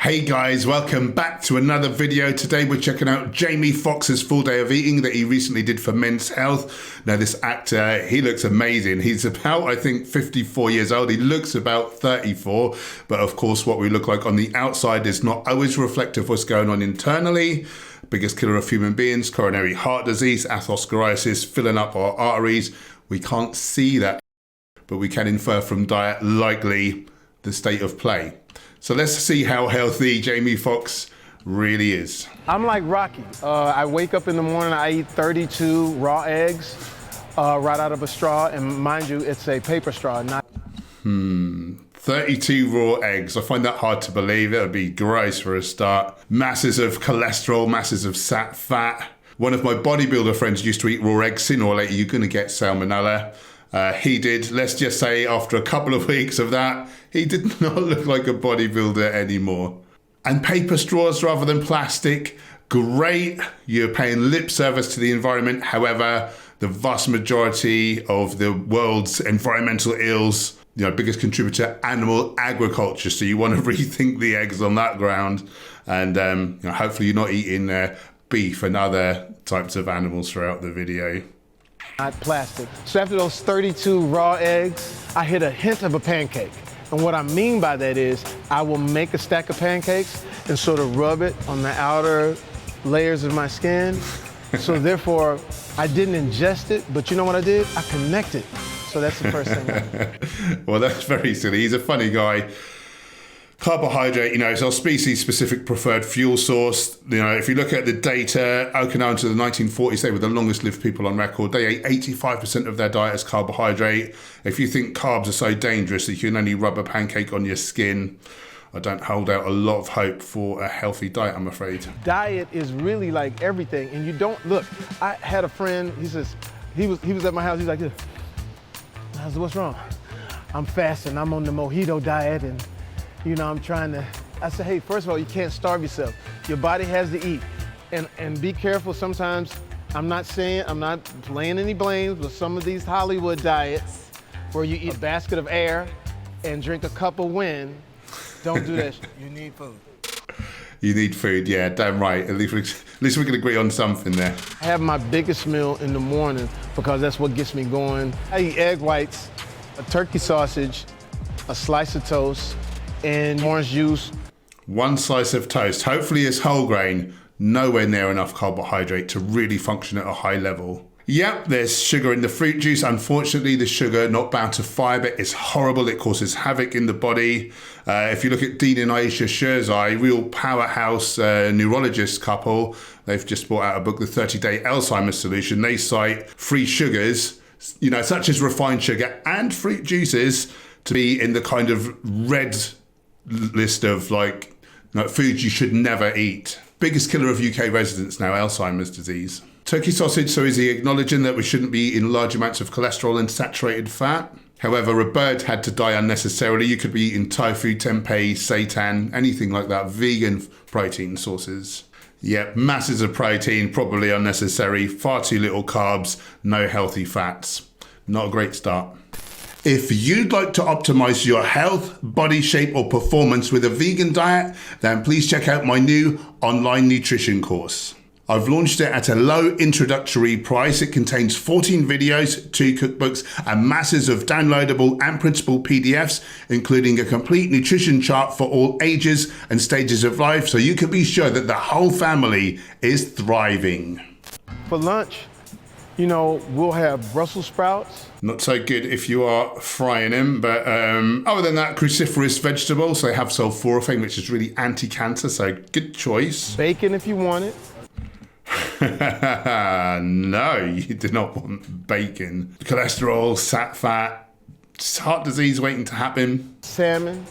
Hey guys, welcome back to another video. Today we're checking out Jamie Foxx's full day of eating that he recently did for Men's Health. Now this actor, he looks amazing. He's about, I think, 54 years old. He looks about 34, but of course what we look like on the outside is not always reflective of what's going on internally. Biggest killer of human beings, coronary heart disease, atherosclerosis, filling up our arteries. We can't see that, but we can infer from diet likely the state of play. So let's see how healthy Jamie Foxx really is. I'm like Rocky. I wake up in the morning, I eat 32 raw eggs right out of a straw, and mind you, it's a paper straw, not... 32 raw eggs. I find that hard to believe. It would be gross for a start. Masses of cholesterol, masses of fat. One of my bodybuilder friends used to eat raw eggs. Sooner or later, you're going to get salmonella. He did, let's just say, after a couple of weeks of that, he did not look like a bodybuilder anymore. And paper straws rather than plastic, great. You're paying lip service to the environment. However, the vast majority of the world's environmental ills, biggest contributor, animal agriculture. So you want to rethink the eggs on that ground. And hopefully you're not eating beef and other types of animals throughout the video. Not plastic. So after those 32 raw eggs, I hit a hint of a pancake. And what I mean by that is I will make a stack of pancakes and sort of rub it on the outer layers of my skin. So therefore, I didn't ingest it, but you know what I did? I connected. So that's the first thing I did. Well, that's very silly. He's a funny guy. Carbohydrate, it's our species-specific preferred fuel source. If you look at the data, Okinawa to the 1940s, they were the longest-lived people on record. They ate 85% of their diet as carbohydrate. If you think carbs are so dangerous that you can only rub a pancake on your skin, I don't hold out a lot of hope for a healthy diet, I'm afraid. Diet is really like everything, and you don't look. I had a friend. He says he was at my house. He's like, I said, what's wrong? I'm fasting. I'm on the mojito diet, and I'm trying to, I said, hey, first of all, you can't starve yourself. Your body has to eat. And be careful sometimes. I'm not laying any blames with some of these Hollywood diets where you eat a basket of air and drink a cup of wind. Don't do that. You need food. You need food, yeah, damn right. At least we can agree on something there. I have my biggest meal in the morning because that's what gets me going. I eat egg whites, a turkey sausage, a slice of toast, and orange juice. One slice of toast, hopefully it's whole grain, nowhere near enough carbohydrate to really function at a high level. Yep, there's sugar in the fruit juice. Unfortunately, the sugar not bound to fiber is horrible. It causes havoc in the body. If you look at Dean and Aisha Sherzai, real powerhouse neurologist couple, they've just brought out a book, The 30-Day Alzheimer's Solution. They cite free sugars, such as refined sugar and fruit juices, to be in the kind of red list of foods you should never eat. Biggest killer of UK residents now, Alzheimer's disease. Turkey sausage, so is he acknowledging that we shouldn't be eating large amounts of cholesterol and saturated fat? However, a bird had to die unnecessarily. You could be eating tofu, tempeh, seitan, anything like that, vegan protein sources. Yep, masses of protein, probably unnecessary, far too little carbs, no healthy fats. Not a great start. If you'd like to optimize your health, body shape, or performance with a vegan diet, then please check out my new online nutrition course. I've launched it at a low introductory price. It contains 14 videos, 2 cookbooks, and masses of downloadable and printable PDFs, including a complete nutrition chart for all ages and stages of life, so you can be sure that the whole family is thriving. For lunch, we'll have Brussels sprouts. Not so good if you are frying them, but other than that, cruciferous vegetables. They have sulforaphane, which is really anti-cancer, so good choice. Bacon if you want it. No, you do not want bacon. Cholesterol, fat, heart disease waiting to happen. Salmon,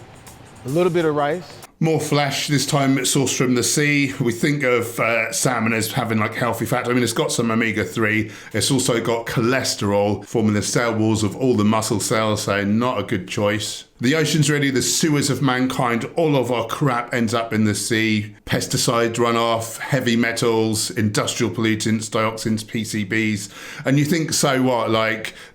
a little bit of rice. More flesh, this time sourced from the sea. We think of salmon as having healthy fat. It's got some omega-3. It's also got cholesterol forming the cell walls of all the muscle cells, so not a good choice. The ocean's really the sewers of mankind. All of our crap ends up in the sea. Pesticides runoff, heavy metals, industrial pollutants, dioxins, PCBs. And you think, so what?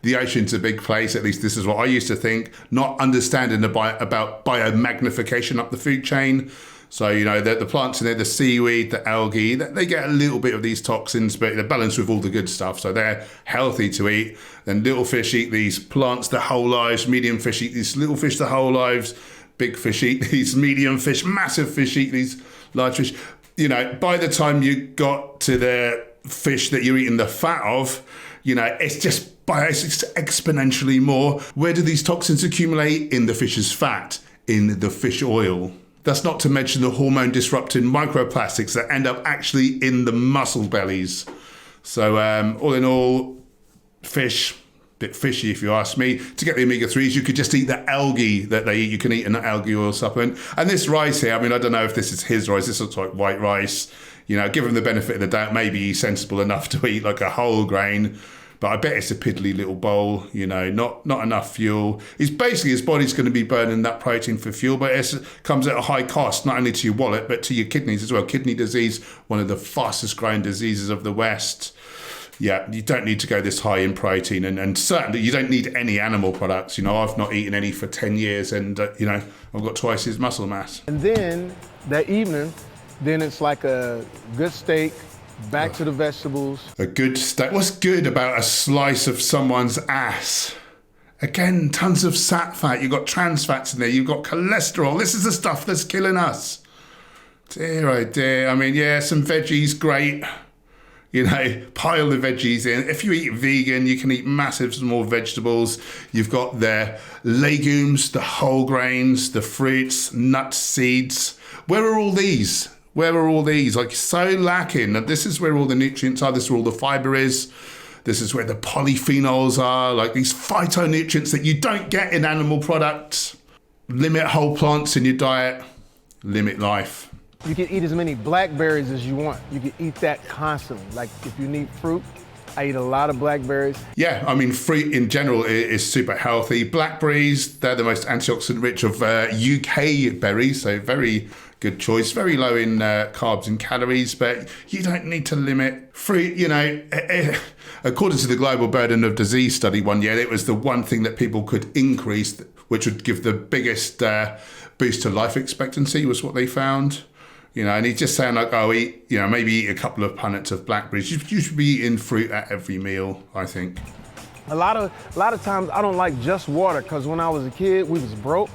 The ocean's a big place. At least this is what I used to think. Not understanding about biomagnification up the food chain. So, you know, the plants in there, the seaweed, the algae, they get a little bit of these toxins, but they're balanced with all the good stuff. So they're healthy to eat. Then little fish eat these plants their whole lives. Medium fish eat these little fish their whole lives. Big fish eat these medium fish. Massive fish eat these large fish. You know, by the time you got to the fish that you're eating the fat of, you know, it's exponentially more. Where do these toxins accumulate? In the fish's fat, in the fish oil. That's not to mention the hormone disrupting microplastics that end up actually in the mussel bellies. So all in all, fish, bit fishy if you ask me. To get the omega-3s, you could just eat the algae that they eat. You can eat an algae oil supplement. And this rice here, I mean, I don't know if this is his rice. This looks like white rice. You know, give him the benefit of the doubt. Maybe he's sensible enough to eat like a whole grain. But I bet it's a piddly little bowl, you know, not enough fuel. It's basically his body's going to be burning that protein for fuel, but it comes at a high cost, not only to your wallet, but to your kidneys as well. Kidney disease, one of the fastest growing diseases of the West. Yeah, you don't need to go this high in protein, and certainly you don't need any animal products. You know, I've not eaten any for 10 years and, you know, I've got twice his muscle mass. And then that evening, then it's like a good steak, back to the vegetables. A good steak. What's good about a slice of someone's ass? Again, tons of sat fat. You've got trans fats in there. You've got cholesterol. This is the stuff that's killing us. Dear, oh dear. I mean, yeah, some veggies, great. You know, pile the veggies in. If you eat vegan, you can eat massive more vegetables. You've got the legumes, the whole grains, the fruits, nuts, seeds. Where are all these? Where are all these? Like, so lacking. This is where all the nutrients are. This is where all the fiber is. This is where the polyphenols are. Like these phytonutrients that you don't get in animal products. Limit whole plants in your diet. Limit life. You can eat as many blackberries as you want. You can eat that constantly. Like if you need fruit, I eat a lot of blackberries. Yeah, I mean, fruit in general is super healthy. Blackberries, they're the most antioxidant rich of UK berries, so very good choice. Very low in carbs and calories, but you don't need to limit fruit. You know, according to the Global Burden of Disease study one year, it was the one thing that people could increase, which would give the biggest boost to life expectancy, was what they found. You know, and he's just saying like, oh, maybe eat a couple of punnets of blackberries. You should be eating fruit at every meal, I think. A lot of times I don't like just water, because when I was a kid, we was broke.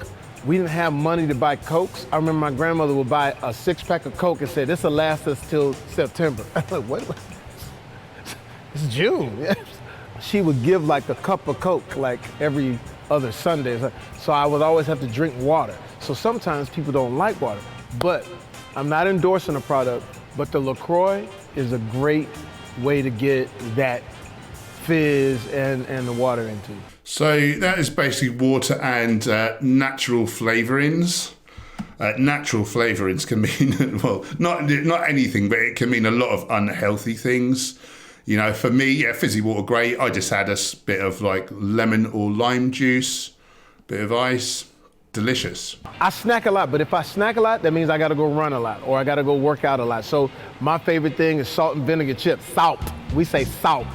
We didn't have money to buy Cokes. I remember my grandmother would buy a 6-pack of Coke and say, this will last us till September. I'm like, what? It's June. She would give like a cup of Coke like every other Sunday. So I would always have to drink water. So sometimes people don't like water, but I'm not endorsing a product, but the LaCroix is a great way to get that fizz and the water into. So that is basically water and natural flavorings. Natural flavorings can mean, well, not anything, but it can mean a lot of unhealthy things. You know, for me, yeah, fizzy water, great. I just had a bit of like lemon or lime juice, bit of ice. Delicious. I snack a lot, but if I snack a lot, that means I gotta go run a lot or I gotta go work out a lot. So my favorite thing is salt and vinegar chips. Salt. We say salt.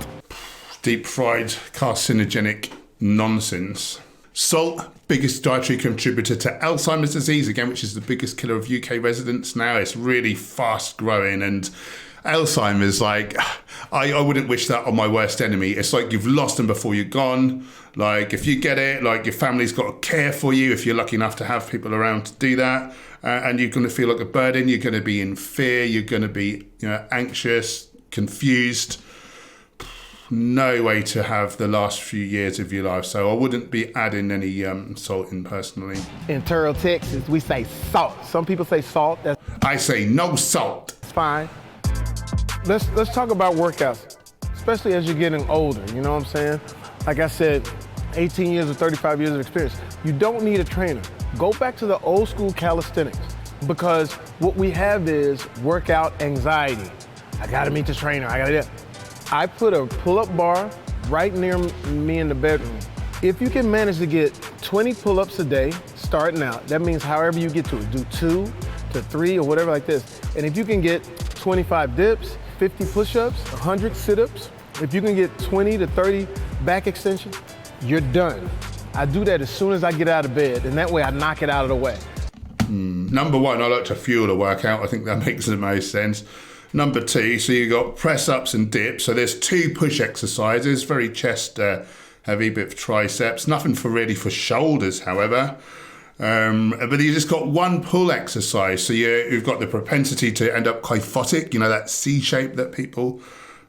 Deep fried, carcinogenic nonsense. Salt, biggest dietary contributor to Alzheimer's disease, again, which is the biggest killer of UK residents now. It's really fast growing, and Alzheimer's, like, I wouldn't wish that on my worst enemy. It's like you've lost them before you're gone. Like, if you get it, like, your family's got to care for you if you're lucky enough to have people around to do that. And you're going to feel like a burden. You're going to be in fear. You're going to be, you know, anxious, confused. No way to have the last few years of your life. So I wouldn't be adding any salt in personally. In Turtle, Texas, we say salt. Some people say salt. I say no salt. It's fine. Let's talk about workouts, especially as you're getting older, you know what I'm saying? Like I said, 18 years or 35 years of experience. You don't need a trainer. Go back to the old school calisthenics, because what we have is workout anxiety. I gotta meet the trainer, I gotta do it. I put a pull-up bar right near me in the bedroom. If you can manage to get 20 pull-ups a day, starting out, that means however you get to it, do 2 to 3 or whatever like this. And if you can get 25 dips, 50 push-ups, 100 sit-ups, if you can get 20 to 30 back extensions, you're done. I do that as soon as I get out of bed, and that way I knock it out of the way. Number 1, I like to fuel a workout. I think that makes the most sense. Number 2, so you got press ups and dips. So there's 2 push exercises, very chest heavy, bit of triceps. Nothing really for shoulders, however. But you just got 1 pull exercise. So you've got the propensity to end up kyphotic, you know, that C shape that people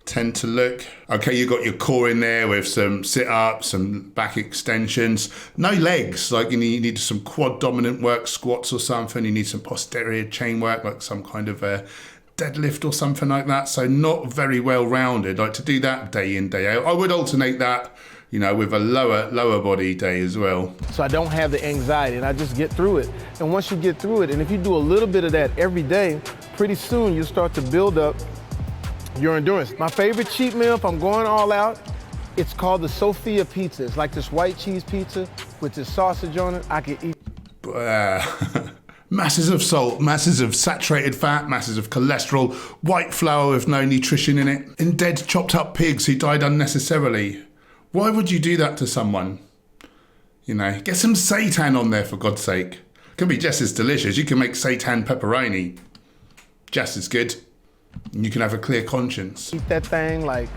tend to look. Okay, you got your core in there with some sit-ups, some back extensions. No legs, like you need some quad dominant work, squats or something. You need some posterior chain work, like some kind of a deadlift or something like that. So not very well rounded. Like to do that day in, day out. I would alternate that, you know, with a lower body day as well. So I don't have the anxiety and I just get through it. And once you get through it, and if you do a little bit of that every day, pretty soon you start to build up your endurance. My favorite cheat meal, if I'm going all out, it's called the Sofia pizza. It's like this white cheese pizza with this sausage on it. I can eat. Masses of salt, masses of saturated fat, masses of cholesterol, white flour with no nutrition in it, and dead chopped up pigs who died unnecessarily. Why would you do that to someone? You know, get some seitan on there for God's sake. It can be just as delicious. You can make seitan pepperoni. Just as good. And you can have a clear conscience. Eat that thing like,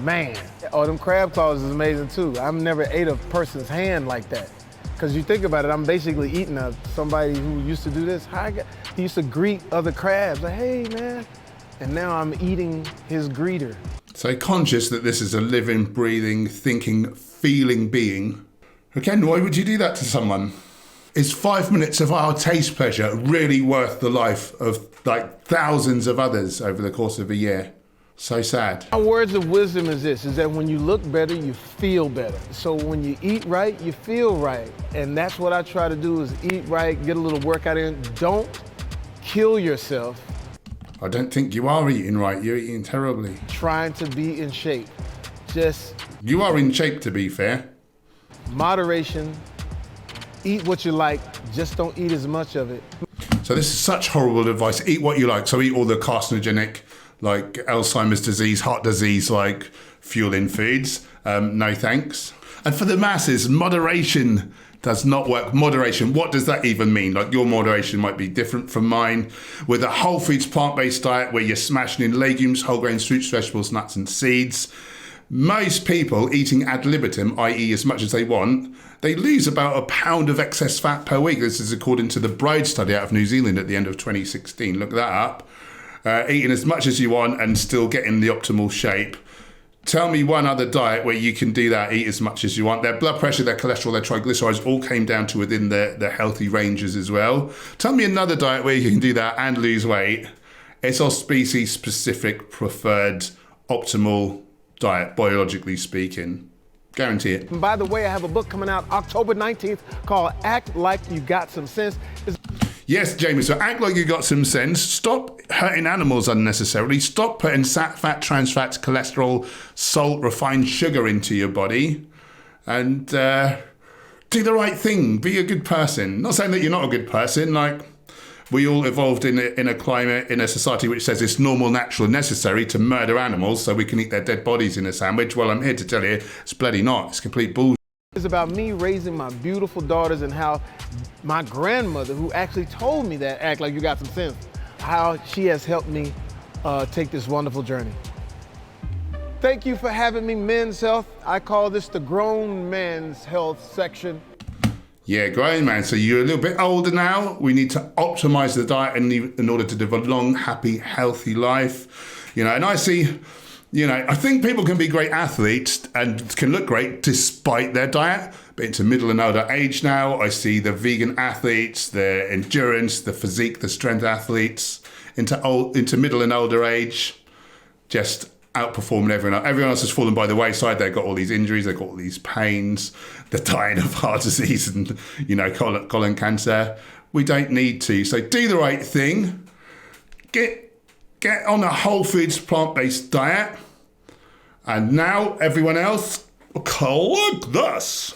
man. Oh, them crab claws is amazing too. I've never ate a person's hand like that. Because you think about it, I'm basically eating somebody who used to do this. He used to greet other crabs, like, hey man. And now I'm eating his greeter. So conscious that this is a living, breathing, thinking, feeling being. Again, why would you do that to someone? Is 5 minutes of our taste pleasure really worth the life of like thousands of others over the course of a year? So sad. My words of wisdom is this, is that when you look better, you feel better. So when you eat right, you feel right. And that's what I try to do is eat right, get a little workout in. Don't kill yourself. I don't think you are eating right. You're eating terribly. Trying to be in shape. You are in shape, to be fair. Moderation. Eat what you like, just don't eat as much of it. So this is such horrible advice. Eat what you like. So eat all the carcinogenic, like Alzheimer's disease, heart disease, like fueling foods. No thanks. And for the masses, moderation does not work. Moderation, what does that even mean? Like your moderation might be different from mine. With a whole foods plant-based diet where you're smashing in legumes, whole grains, fruits, vegetables, nuts and seeds, most people eating ad libitum, i.e. as much as they want, they lose about a pound of excess fat per week. This is according to the Bride study out of New Zealand at the end of 2016. Look that up. Eating as much as you want and still getting the optimal shape. Tell me one other diet where you can do that, eat as much as you want. Their blood pressure, their cholesterol, their triglycerides all came down to within the healthy ranges as well. Tell me another diet where you can do that and lose weight. It's our species specific, preferred, optimal diet, biologically speaking. Guarantee it. And by the way, I have a book coming out October 19th called Act Like You Got Some Sense. Yes, Jamie, so act like you got some sense. Stop hurting animals unnecessarily. Stop putting fat, trans fats, cholesterol, salt, refined sugar into your body. And do the right thing. Be a good person. Not saying that you're not a good person. Like, we all evolved in a climate, in a society which says it's normal, natural, and necessary to murder animals so we can eat their dead bodies in a sandwich. Well, I'm here to tell you, it's bloody not. It's complete bullshit. It's about me raising my beautiful daughters and how my grandmother, who actually told me that, act like you got some sense, how she has helped me take this wonderful journey. Thank you for having me, Men's Health. I call this the Grown Man's Health section. Yeah, grown man. So you're a little bit older now. We need to optimize the diet in order to live a long, happy, healthy life. You know, and I see, you know, I think people can be great athletes and can look great despite their diet. But into middle and older age now, I see the vegan athletes, the endurance, the physique, the strength athletes into middle and older age, just outperforming everyone else. Everyone else has fallen by the wayside. They've got all these injuries, they've got all these pains, they're dying of heart disease and, you know, colon cancer. We don't need to. So do the right thing. Get on a whole foods plant-based diet. And now everyone else, collect this.